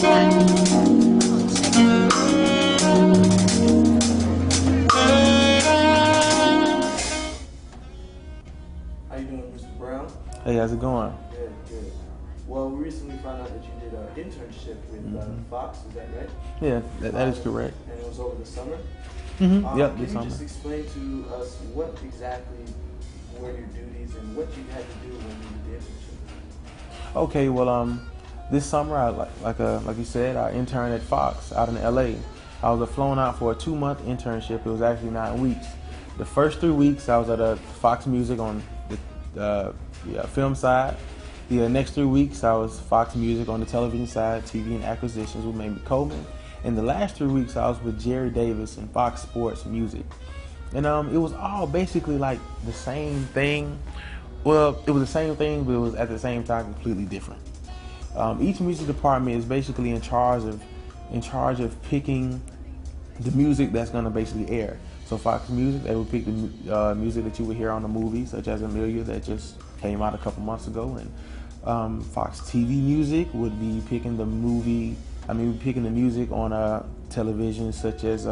How you doing, Mr. Brown? Hey, how's it going? Good, good. Well, we recently found out that you did an internship with Fox, is that right? Yeah, that is correct. And it was over the summer? Yep, Can this you summer. just explain to us what exactly were your duties and what you had to do when you did the internship? Okay, well, this summer, like you said, I interned at Fox out in LA. I was flown out for a 2-month internship. It was actually 9 weeks. The first 3 weeks, I was at Fox Music on the film side. The next 3 weeks, I was Fox Music on the television side, TV and acquisitions with Mamie Coleman. And the last 3 weeks, I was with Jerry Davis and Fox Sports Music. And it was all basically like the same thing. Well, it was the same thing, but it was at the same time completely different. Each music department is basically in charge of picking the music that's going to basically air. So Fox Music, they would pick the music that you would hear on the movie, such as Amelia that just came out a couple months ago, and Fox TV Music would be picking the music on television, such as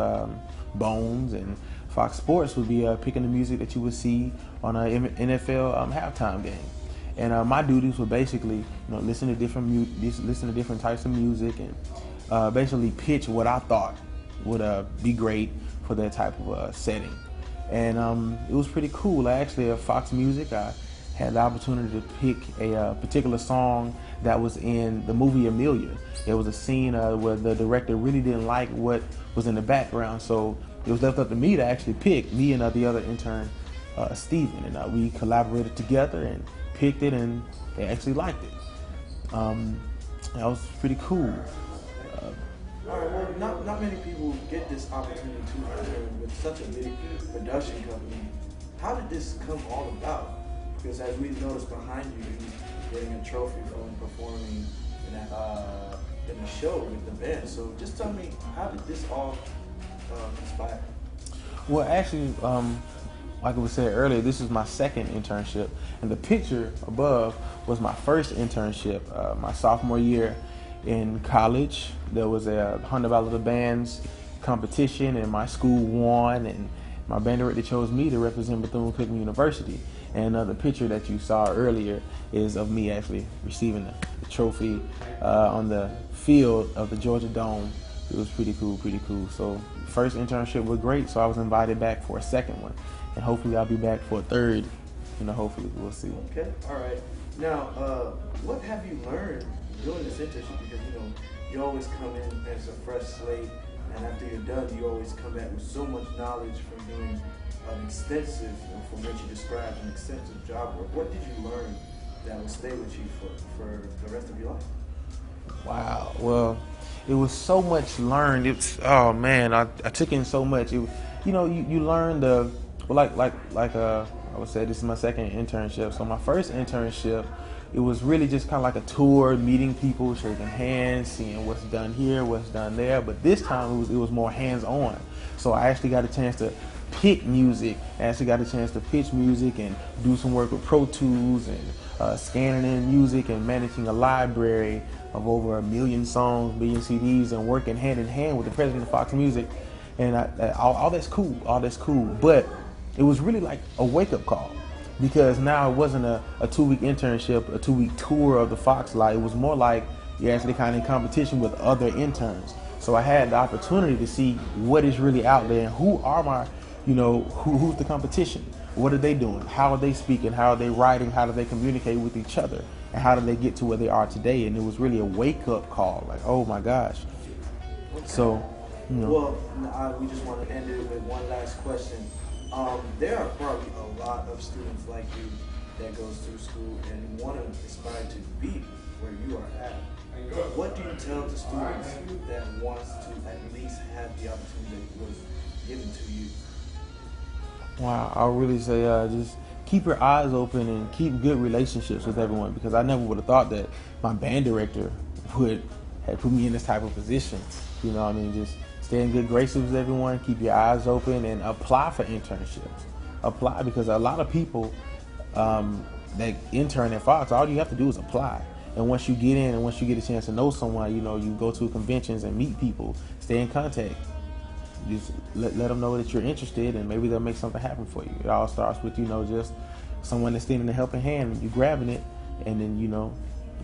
Bones, and Fox Sports would be picking the music that you would see on an NFL halftime game. And my duties were basically, listen to different types of music, and basically pitch what I thought would be great for that type of setting. And it was pretty cool. Actually, at Fox Music, I had the opportunity to pick a particular song that was in the movie Amelia. There was a scene where the director really didn't like what was in the background, so it was left up to me to actually pick, me and the other intern, Steven, and we collaborated together and picked it, and they actually liked it. That was pretty cool. All right, well, not many people get this opportunity to intern with such a big production company. How did this come all about? Because as we noticed behind you, you're getting a trophy from performing in a show with the band. So just tell me, how did this all inspire? Well, actually, like we said earlier, this is my second internship, and the picture above was my first internship, my sophomore year in college. There was a $100 Battle Bands competition, and my school won, and my band director chose me to represent Bethune-Cookman University. And the picture that you saw earlier is of me actually receiving the trophy on the field of the Georgia Dome. It was pretty cool. So first internship was great, so I was invited back for a second one, and hopefully I'll be back for a third. Hopefully we'll see. Okay, all right. Now, what have you learned doing this internship? Because you always come in as a fresh slate, and after you're done, you always come back with so much knowledge from doing an extensive, from what you described, an extensive job work. What did you learn that will stay with you for the rest of your life? Wow. Well, it was so much learned. Oh man, I took in so much. You learn I would say this is my second internship. So my first internship, it was really just kind of like a tour, meeting people, shaking hands, seeing what's done here, what's done there. But this time it was more hands-on. So I actually got a chance to pick music. I actually got a chance to pitch music and do some work with Pro Tools and scanning in music and managing a library of over 1 million songs, 1 million CDs, and working hand in hand with the president of Fox Music. And all that's cool. But it was really like a wake-up call, because now it wasn't a 2-week internship, a 2-week tour of the Fox lot. It was more like you're actually kind of in competition with other interns. So I had the opportunity to see what is really out there and who are my, who's the competition. What are they doing? How are they speaking? How are they writing? How do they communicate with each other? And how do they get to where they are today? And it was really a wake-up call, like, oh my gosh. Okay. So, Well, we just want to end it with one last question. There are probably a lot of students like you that goes through school and want to aspire to be where you are at. What do you tell the students that wants to at least have the opportunity that was given to you? Wow, I would really say just keep your eyes open and keep good relationships with everyone, because I never would have thought that my band director would have put me in this type of position. Just stay in good graces with everyone, keep your eyes open, and apply for internships. Apply, because a lot of people that intern at Fox, all you have to do is apply. And once you get in and once you get a chance to know someone, you know, you go to conventions and meet people, stay in contact. Just let them know that you're interested, and maybe they'll make something happen for you. It all starts with, you know, just someone that's extending a helping hand, and you grabbing it, and then, you know,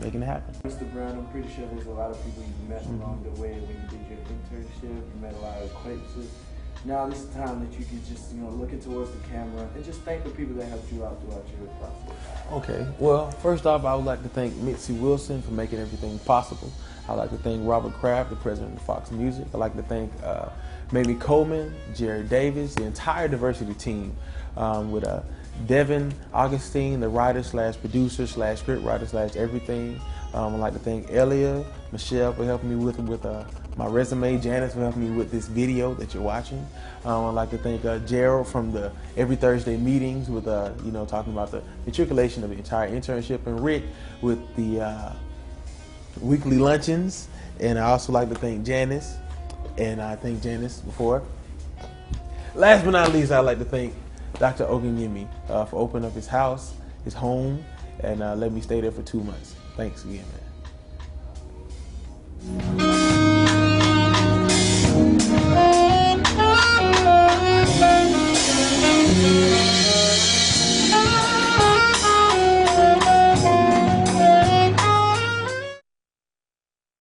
making it happen. Mr. Brown, I'm pretty sure there's a lot of people you met along the way when you did your internship. You met a lot of acquaintances. Now this is the time that you can just, you know, looking towards the camera and just thank the people that helped you out throughout your process. Okay. Well, first off, I would like to thank Mitzi Wilson for making everything possible. I'd like to thank Robert Kraft, the president of Fox Music. I'd like to thank Mamie Coleman, Jerry Davis, the entire diversity team with Devin Augustine, the writer slash producer slash script writer slash everything. I'd like to thank Elia, Michelle for helping me with my resume, Janice for helping me with this video that you're watching. I'd like to thank Gerald from the Every Thursday meetings with, you know, talking about the matriculation of the entire internship, and Rick with the weekly luncheons. And I also like to thank Janice, and I thanked Janice before. Last but not least, I'd like to thank Dr. Ogunyemi for opening up his house, his home, and let me stay there for 2 months. Thanks again, man.